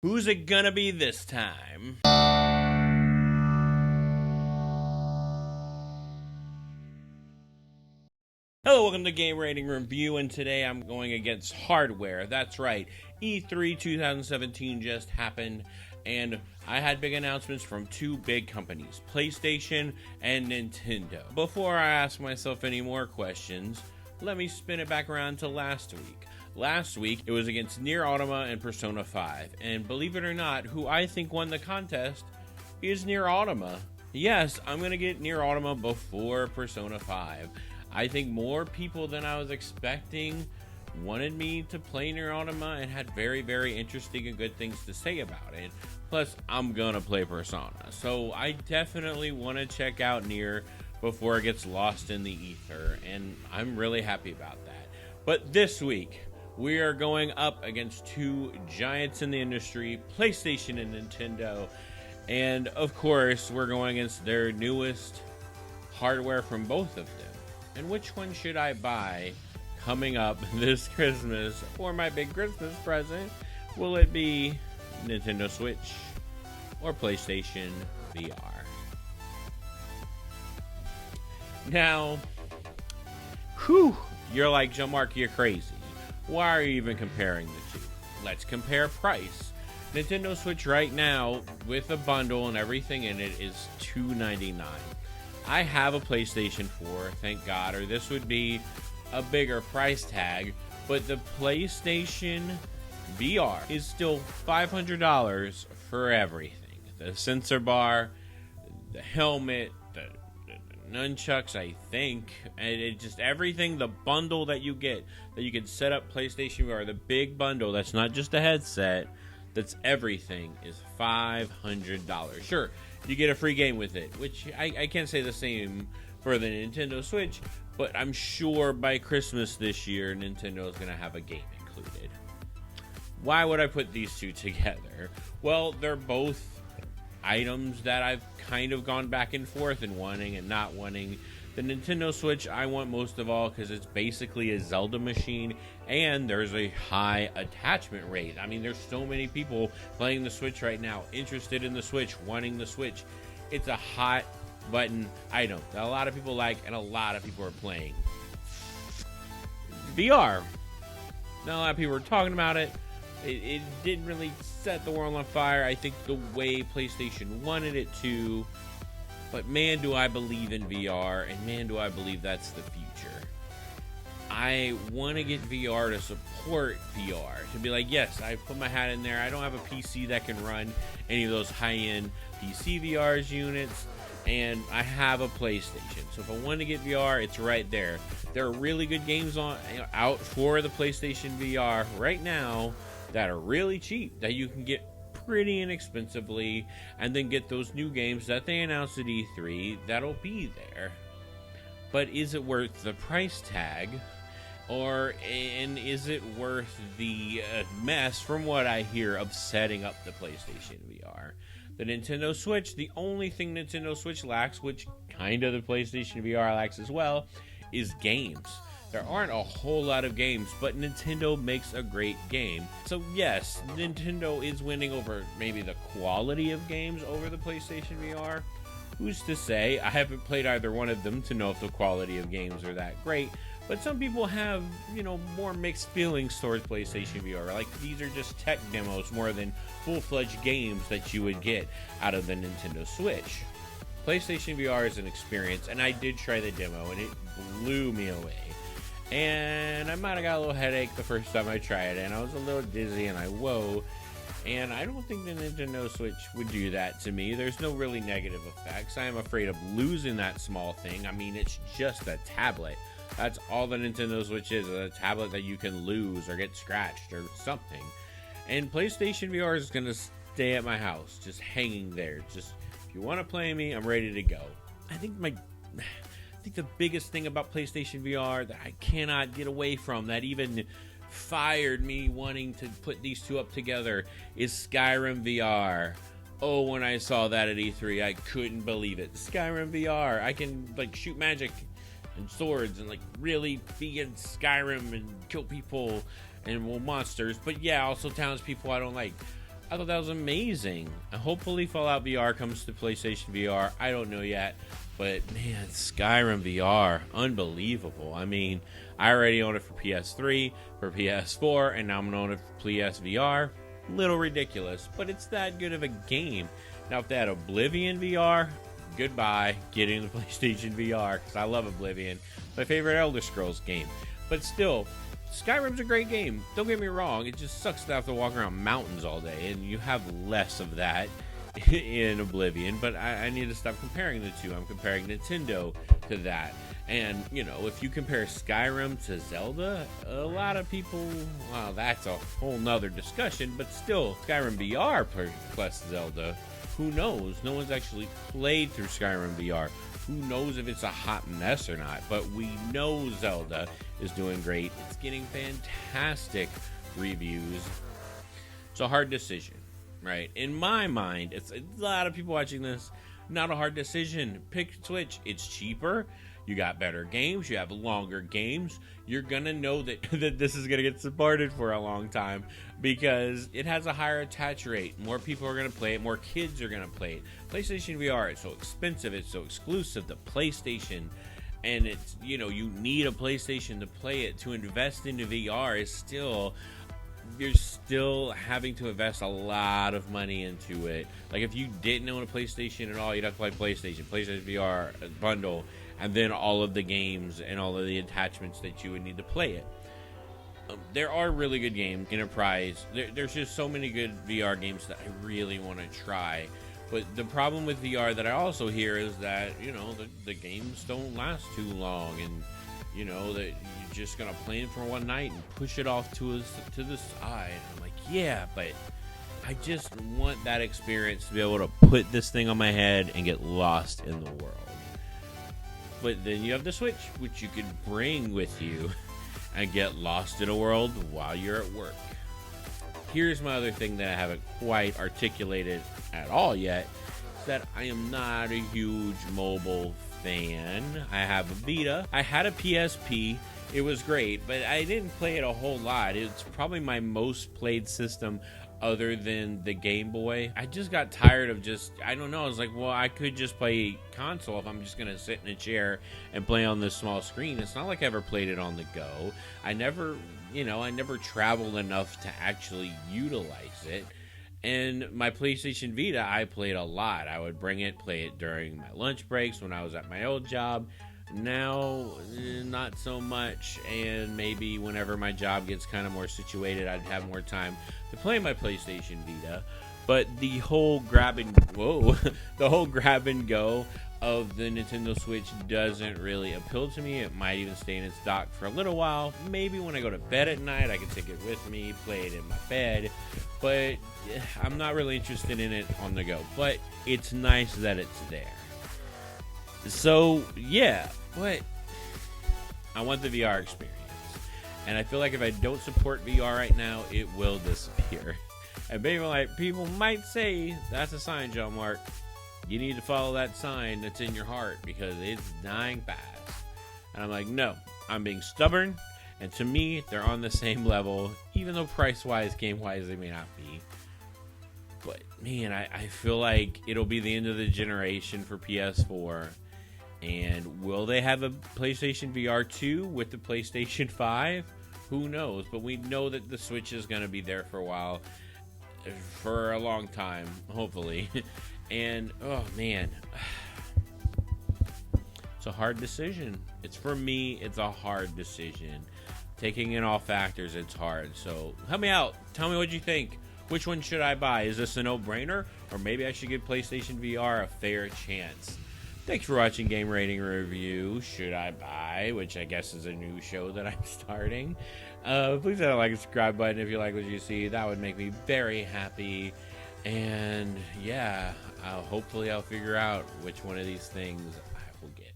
Who's it gonna be this time? Hello, welcome to Game Rating Review, and today I'm going against hardware. That's right, E3 2017 just happened, and I had big announcements from two big companies, PlayStation and Nintendo. Before I ask myself any more questions, let me spin it back around to last week. Last week, it was against Nier Automata and Persona 5, and believe it or not, who I think won the contest is Nier Automata. Yes, I'm going to get Nier Automata before Persona 5. I think more people than I was expecting wanted me to play Nier Automata and had very, very interesting and good things to say about it. Plus, I'm going to play Persona, so I definitely want to check out Nier before it gets lost in the ether, and I'm really happy about that. But this week, we are going up against two giants in the industry, PlayStation and Nintendo. And of course, we're going against their newest hardware from both of them. And which one should I buy coming up this Christmas for my big Christmas present? Will it be Nintendo Switch or PlayStation VR? Now, you're like, Jean-Marc, you're crazy. Why are you even comparing the two? Let's compare price. Nintendo Switch right now, with a bundle and everything in it, is $299. I have a PlayStation 4, thank God, or this would be a bigger price tag, but the PlayStation VR is still $500 for everything. The sensor bar, the helmet, the nunchucks, I think, and it just everything, the bundle that you get, that you can set up PlayStation VR, the big bundle, that's not just a headset, that's everything, is $500. Sure, you get a free game with it, which I can't say the same for the Nintendo Switch, but I'm sure by Christmas this year, Nintendo is going to have a game included. Why would I put these two together? Well, they're both items that I've kind of gone back and forth in wanting and not wanting. The Nintendo Switch I want most of all because it's basically a Zelda machine, and there's a high attachment rate. I mean, there's so many people playing the Switch right now, interested in the Switch, wanting the Switch. It's a hot button item that a lot of people like and a lot of people are playing. VR. Not a lot of people are talking about it. It didn't really set the world on fire, I think, the way PlayStation wanted it to. But man, do I believe in VR, and man, do I believe that's the future. I want to get VR to support VR. To be like, yes, I put my hat in there. I don't have a PC that can run any of those high-end PC VR's units, and I have a PlayStation. So if I want to get VR, it's right there. There are really good games out for the PlayStation VR right now that are really cheap, that you can get pretty inexpensively, and then get those new games that they announced at E3 that'll be there. But is it worth the price tag? And is it worth the mess, from what I hear, of setting up the PlayStation VR? The Nintendo Switch, the only thing Nintendo Switch lacks, which kind of the PlayStation VR lacks as well, is games. There aren't a whole lot of games, but Nintendo makes a great game. So yes, Nintendo is winning over maybe the quality of games over the PlayStation VR. Who's to say? I haven't played either one of them to know if the quality of games are that great. But some people have, more mixed feelings towards PlayStation VR. Like, these are just tech demos more than full-fledged games that you would get out of the Nintendo Switch. PlayStation VR is an experience, and I did try the demo, and it blew me away. And I might have got a little headache the first time I tried it, and I was a little dizzy, and and I don't think the Nintendo Switch would do that to me. There's no really negative effects. I am afraid of losing that small thing. I mean, it's just a tablet. That's all the Nintendo Switch is, a tablet that you can lose or get scratched or something. And PlayStation VR is going to stay at my house, just hanging there. Just, if you want to play me, I'm ready to go. I think the biggest thing about PlayStation VR that I cannot get away from, that even fired me wanting to put these two up together, is Skyrim VR. Oh, when I saw that at E3, I couldn't believe it. Skyrim VR. I can, shoot magic and swords and, really be in Skyrim and kill people and, monsters. But yeah, also townspeople I don't like. I thought that was amazing. Hopefully, Fallout VR comes to PlayStation VR. I don't know yet, but man, Skyrim VR, unbelievable. I mean, I already own it for PS3, for PS4, and now I'm gonna own it for PSVR. Little ridiculous, but it's that good of a game. Now, if they had Oblivion VR, goodbye, getting the PlayStation VR, because I love Oblivion, my favorite Elder Scrolls game. But still, Skyrim's a great game. Don't get me wrong. It just sucks to have to walk around mountains all day, and you have less of that in Oblivion. But I need to stop comparing the two. I'm comparing Nintendo to that. And, you know, if you compare Skyrim to Zelda, a lot of people, well, that's a whole nother discussion. But still, Skyrim VR plus Zelda, who knows? No one's actually played through Skyrim VR. Who knows if it's a hot mess or not, but we know Zelda is doing great. It's getting fantastic reviews. It's a hard decision, right? In my mind, it's a lot of people watching this, not a hard decision. Pick Switch. It's cheaper. You got better games. You have longer games. You're going to know that, that this is going to get supported for a long time because it has a higher attach rate. More people are going to play it. More kids are going to play it. PlayStation VR is so expensive. It's so exclusive. The PlayStation, and it's, you know, you need a PlayStation to play it. To invest into VR is still, you're still having to invest a lot of money into it. Like if you didn't own a PlayStation at all, you'd have to play PlayStation VR bundle, and then all of the games and all of the attachments that you would need to play it. There are really good games. Enterprise, there's just so many good VR games that I really want to try. But the problem with VR that I also hear is that, you know, the games don't last too long, and, you know, that you're just going to play it for one night and push it off to the side. I'm like, yeah, but I just want that experience to be able to put this thing on my head and get lost in the world. But then you have the Switch, which you could bring with you and get lost in a world while you're at work. Here's my other thing that I haven't quite articulated at all yet, is that I am not a huge mobile fan. I have a Vita. I had a PSP. It was great, but I didn't play it a whole lot. It's probably my most played system other than the Game Boy. I just got tired of I don't know, I was like, well, I could just play console if I'm just gonna sit in a chair and play on this small screen. It's not like I ever played it on the go. I never traveled enough to actually utilize it. And my PlayStation Vita, I played a lot. I would bring it, play it during my lunch breaks when I was at my old job. Now, not so much, and maybe whenever my job gets kind of more situated, I'd have more time to play my PlayStation Vita. But the whole grab and go of the Nintendo Switch doesn't really appeal to me. It might even stay in its dock for a little while. Maybe when I go to bed at night, I can take it with me, play it in my bed. But I'm not really interested in it on the go. But it's nice that it's there. So, yeah, but I want the VR experience. And I feel like if I don't support VR right now, it will disappear. And people might say, that's a sign, John Mark. You need to follow that sign that's in your heart because it's dying fast. And I'm like, no, I'm being stubborn. And to me, they're on the same level, even though price-wise, game-wise, they may not be. But, man, I feel like it'll be the end of the generation for PS4. And will they have a PlayStation VR 2 with the PlayStation 5? Who knows? But we know that the Switch is going to be there for a while. For a long time, hopefully. And, oh, man. It's a hard decision. For me, it's a hard decision. Taking in all factors, it's hard. So, help me out. Tell me what you think. Which one should I buy? Is this a no-brainer? Or maybe I should give PlayStation VR a fair chance. Thanks for watching Game Rating Review. Should I buy? Which I guess is a new show that I'm starting. Please hit that like and subscribe button if you like what you see. That would make me very happy. And yeah, hopefully I'll figure out which one of these things I will get.